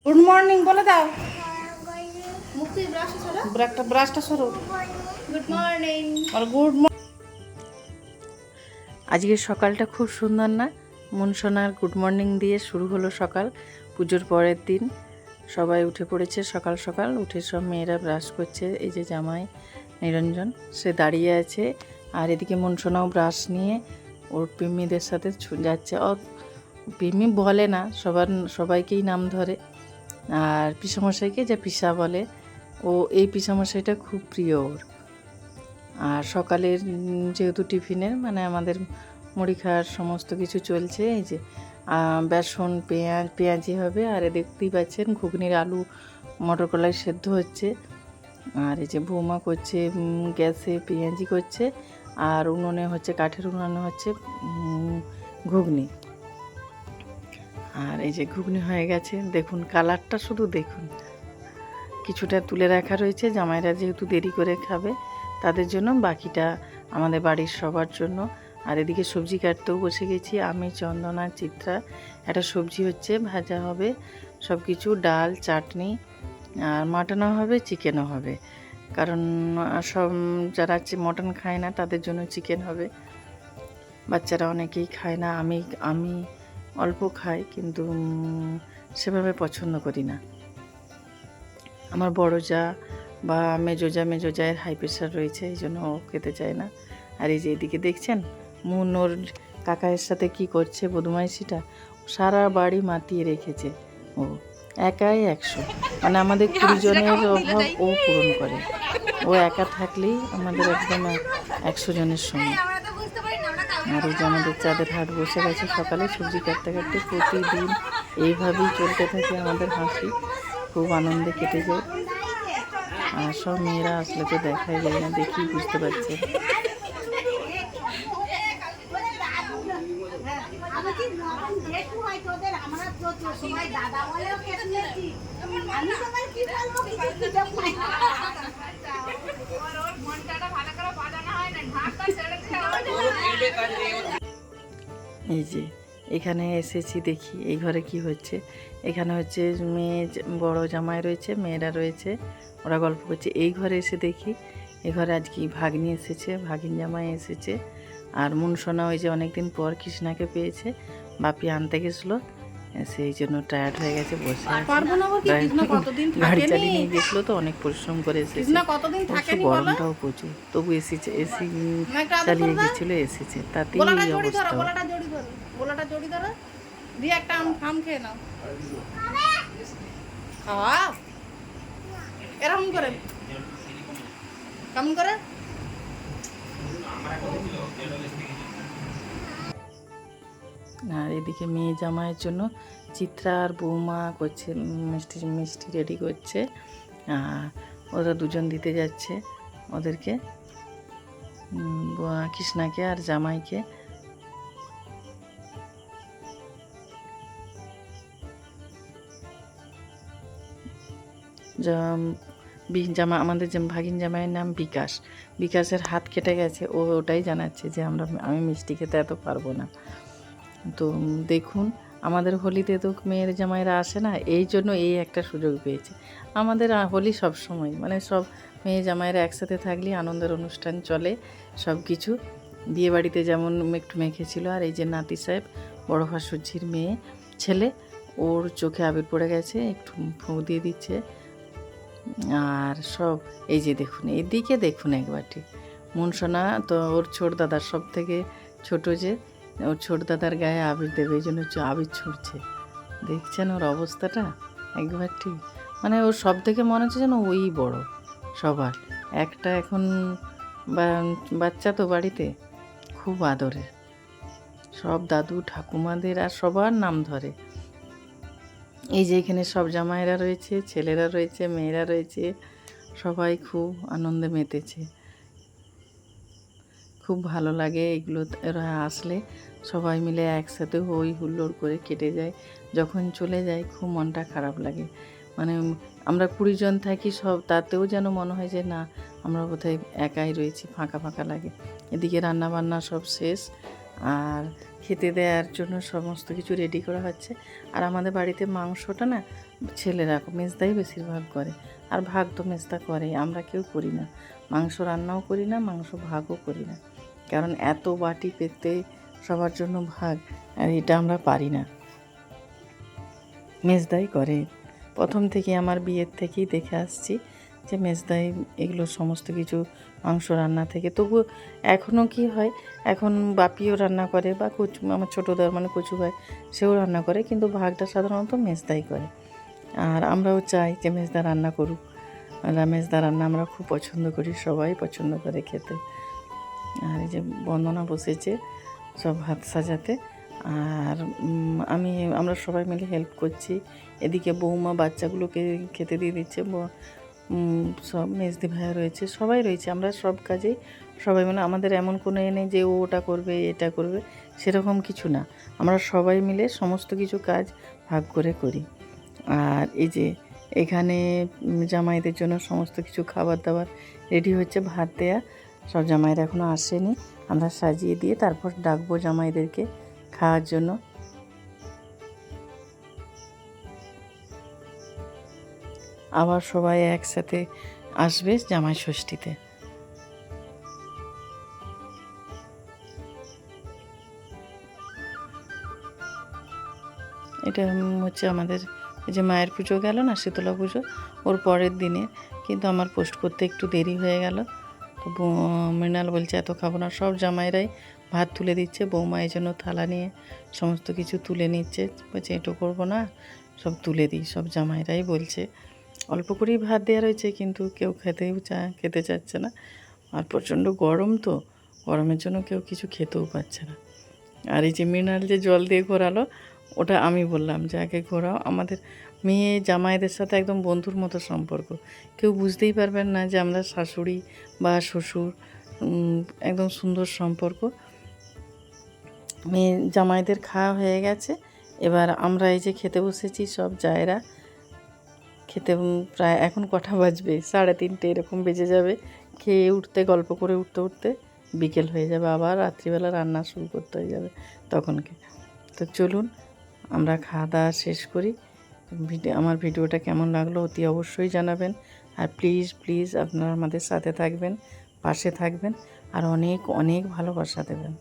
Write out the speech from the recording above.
Good morning বলে দাও। একটা ব্রাশটা সরো। Good morning. আর গুড মর্নিং। আজকের সকালটা খুব সুন্দর না? মন সোনার গুড মর্নিং দিয়ে শুরু হলো সকাল। পুজোর পরের দিন সবাই উঠে পড়েছে সকাল সকাল। উঠে সব মেয়েরা ব্রাশ করছে। এই যে জামাই নিরঞ্জন সে দাঁড়িয়ে আছে, আর এদিকে মন সোনাও ব্রাশ নিয়ে ওর পিম্মিদের সাথে যাচ্ছে। পিম্মি বলে না, সবাইকেই নাম ধরে, আর পিসামশাইকে যে পিসা বলে। ও এই পিসামশাইটা খুব প্রিয় ওর। আর সকালের যেহেতু টিফিনের মানে আমাদের মুড়ি খাওয়ার সমস্ত কিছু চলছে। এই যে বেসন পেঁয়াজি হবে, আর দেখতেই পাচ্ছেন ঘুগনির আলু মটর কলাই সেদ্ধ হচ্ছে। আর এই যে বৌমা করছে গ্যাসে পেঁয়াজি করছে, আর উনুনে হচ্ছে কাঠের উনুনে হচ্ছে ঘুগনি। আর এই যে ঘুগনি হয়ে গেছে, দেখুন কালারটা শুধু দেখুন। কিছুটা তুলে রাখা রয়েছে, জামাইরা যেহেতু দেরি করে খাবে তাদের জন্য, বাকিটা আমাদের বাড়ির সবার জন্য। আর এদিকে সবজি কাটতেও বসে গেছি আমি, চন্দনা, চিত্রা। একটা সবজি হচ্ছে, ভাজা হবে সব কিছু, ডাল, চাটনি, আর মাটনও হবে, চিকেনও হবে। কারণ সব যারা মটন খায় না তাদের জন্য চিকেন হবে। বাচ্চারা অনেকেই খায় না, আমি অল্প খাই, কিন্তু সেভাবে পছন্দ করি না। আমার বড় যা বা মেজো জায়ের হাই প্রেশার রয়েছে, এই জন্য ও খেতে চায় না। আর এই যে এদিকে দেখছেন মুন ওর কাকায়ের সাথে কি করছে বদমাইশিটা, সারা বাড়ি মাতিয়ে রেখেছে। ও একাই 100, মানে আমাদের 20 জনের অভাব ও পূরণ করে। ও একা থাকলেই আমাদের একদম 100 জনের সঙ্গে। আর এই যে আমাদের চাঁদের হাট বসে গেছে সকালে, সবজি কাটতে কাটতে প্রতিদিন এইভাবেই চলতে থাকে আমাদের হাসি, খুব আনন্দে কেটে যায়। আর সব মেয়েরা আসলে তো দেখাই যায় না, দেখি বুঝতে পারছে। এই যে এখানে এসেছি, দেখি এই ঘরে কি হচ্ছে। এখানে হচ্ছে মেয়ে বড় জামাই রয়েছে, মেয়েরা রয়েছে, ওরা গল্প করছে। এই ঘরে এসে দেখি এই ঘরে আজকে ভাগ্নি এসেছে, ভাগিন জামাই এসেছে। আর মুনসোনা ওই যে অনেকদিন পর কৃষ্ণাকে পেয়েছে, বাপি আনতে গেছিলো, সেই জন্য টায়ার্ড হয়ে গেছে, বসে আছে। গাড়ি চালিয়ে নিয়ে গেছিলো তো, অনেক পরিশ্রম করে এসেছে। গরমটাও প্রচুর, তবু এসি চালিয়ে গেছিলো, এসেছে, তাতেই এই অবস্থা। গোলাটা জড়ি ধরো দিয়ে একটা আম খেয়ে নাও। খাওয়া এরকম করে কেমন করে। আর এদিকে মেয়ে জামাইয়ের জন্য চিত্রা আর বৌমা করছে মিষ্টি রেডি করছে। ওরা দুজন দিতে যাচ্ছে ওদেরকে, কৃষ্ণাকে আর জামাইকে। আমাদের ভাগিন জামাইয়ের নাম বিকাশ। বিকাশের হাত কেটে গেছে, ও ওটাই জানাচ্ছে যে আমি মিষ্টি খেতে এত পারবো না। তো দেখুন, আমাদের হোলিতে তো মেয়ের জামাইরা আসে না, এই জন্য এই একটা সুযোগ পেয়েছে। আমাদের হোলি সব সময়, মানে সব মেয়ে জামাইরা একসাথে থাকলেই আনন্দের অনুষ্ঠান চলে সব কিছু। বিয়েবাড়িতে যেমন একটু মেখেছিল। আর এই যে নাতি সাহেব, বড় ভাসুরঝির ছেলে, ওর চোখে আবির পড়ে গেছে, একটু ফুঁ দিয়ে দিচ্ছে। আর সব এই যে দেখুন, এদিকে দেখুন একবারটি, মুনসোনা তো ওর ছোট দাদার সব থেকে ছোট, যে ওর ছোট দাদার গায়ে আবির দেবে, এই জন্য আবির ছুটছে। দেখছেন ওর অবস্থাটা একবারটি, মানে ওর সব থেকে মনে হচ্ছে যেন ওই বড় সবার। একটা এখন বাচ্চা তো বাড়িতে, খুব আদরে, সব দাদু ঠাকুমাদের আর সবার নাম ধরে। এই যে এখানে সব জামাইরা রয়েছে, ছেলেরা রয়েছে, মেয়েরা রয়েছে, সবাই খুব আনন্দে মেতেছে। খুব ভালো লাগে এগুলো, এরা আসলে সবাই মিলে একসাথে হই হুল্লোড় করে কেটে যায়। যখন চলে যায় খুব মনটা খারাপ লাগে, মানে আমরা 20 জন থাকি সব, তাতেও যেন মনে হয় যে না, আমরা বোধহয় একাই রয়েছি, ফাঁকা ফাঁকা লাগে। এদিকে রান্না বান্না সব শেষ, আর খেতে দেওয়ার জন্য সমস্ত কিছু রেডি করা হচ্ছে। আর আমাদের বাড়িতে মাংসটা না ছেলেরা মেজদাই বেশিরভাগ করে, আর ভাগ তো মেজদা করে, আমরা কেউ করি না। মাংস রান্নাও করি না, মাংস ভাগও করি না, কারণ এত বাটি পেতে সবার জন্য ভাগ, আর এটা আমরা পারি না, মেজদাই করে। প্রথম থেকে আমার বিয়ের থেকেই দেখে আসছি যে মেজদাই এগুলো সমস্ত কিছু মাংস রান্না থেকে। তবু এখনও কি হয়, এখন বাপিও রান্না করে, বা আমার ছোটোদা মানে কচু ভাই সেও রান্না করে, কিন্তু ভাগটা সাধারণত মেজদাই করে। আর আমরাও চাই যে মেজদা রান্না করুক, আর মেজদা রান্না আমরা খুব পছন্দ করি, সবাই পছন্দ করে খেতে। আর এই যে বন্দনা বসেছে সব ভাত সাজাতে, আর আমরা সবাই মিলে হেল্প করছি। এদিকে বৌমা বাচ্চাগুলোকে খেতে দিয়ে দিচ্ছে, সব মেজদি ভাইয়া রয়েছে, সবাই রয়েছে, আমরা সব কাজেই সবাই মিলে। আমাদের এমন কোনো নেই যে ও ওটা করবে এটা করবে, সেরকম কিছু না, আমরা সবাই মিলে সমস্ত কিছু কাজ ভাগ করে করি। আর এই যে এখানে জামাইদের জন্য সমস্ত কিছু খাবার দাবার রেডি হচ্ছে, ভাত দেয়া, সব জামাইরা এখনও আসেনি, আমরা সাজিয়ে দিয়ে তারপর ডাকবো জামাইদেরকে খাওয়ার জন্য। আবার সবাই একসাথে আসবে জামাই ষষ্ঠীতে। এটা হচ্ছে আমাদের এই যে মায়ের পুজো গেল না, শীতলা পুজো, ওর পরের দিনে, কিন্তু আমার পোস্ট করতে একটু দেরি হয়ে গেল। তো মৃণাল বলছে এত খাবো না, সব জামাইরাই ভাত তুলে দিচ্ছে, বৌমা এই জন্য থালা নিয়ে সমস্ত কিছু তুলে নিচ্ছে, বলছে এটো করবো না, সব তুলে দিই। সব জামাইরাই বলছে, অল্প করেই ভাত দেওয়া রয়েছে, কিন্তু কেউ খেতে চাচ্ছে না। আর প্রচণ্ড গরম, তো গরমের জন্য কেউ কিছু খেতেও পাচ্ছে না। আর এই যে মৃণাল যে জল দিয়ে ঘোরালো, ওটা আমি বললাম যে আগে ঘোরাও। আমাদের মেয়ে জামাইদের সাথে একদম বন্ধুর মতো সম্পর্ক, কেউ বুঝতেই পারবেন না যে আমরা শাশুড়ি বা শ্বশুর, একদম সুন্দর সম্পর্ক। মেয়ে জামাইদের খাওয়া হয়ে গেছে, এবার আমরা এই যে খেতে বসেছি সব জায়রা খেতে। প্রায় এখন কটা বাজবে, 3:30 এরকম বেজে যাবে। খেয়ে উঠতে, গল্প করে উঠতে উঠতে বিকেল হয়ে যাবে, আবার রাত্রিবেলা রান্না শুরু করতে হয়ে যাবে তখনকে। তো চলুন আমরা খাওয়া দাওয়া শেষ করি। আমার ভিডিওটা কেমন লাগলো অতি অবশ্যই জানাবেন, আর প্লিজ প্লিজ আপনারা আমাদের সাথে থাকবেন, পাশে থাকবেন, আর অনেক অনেক ভালোবাসা দেবেন।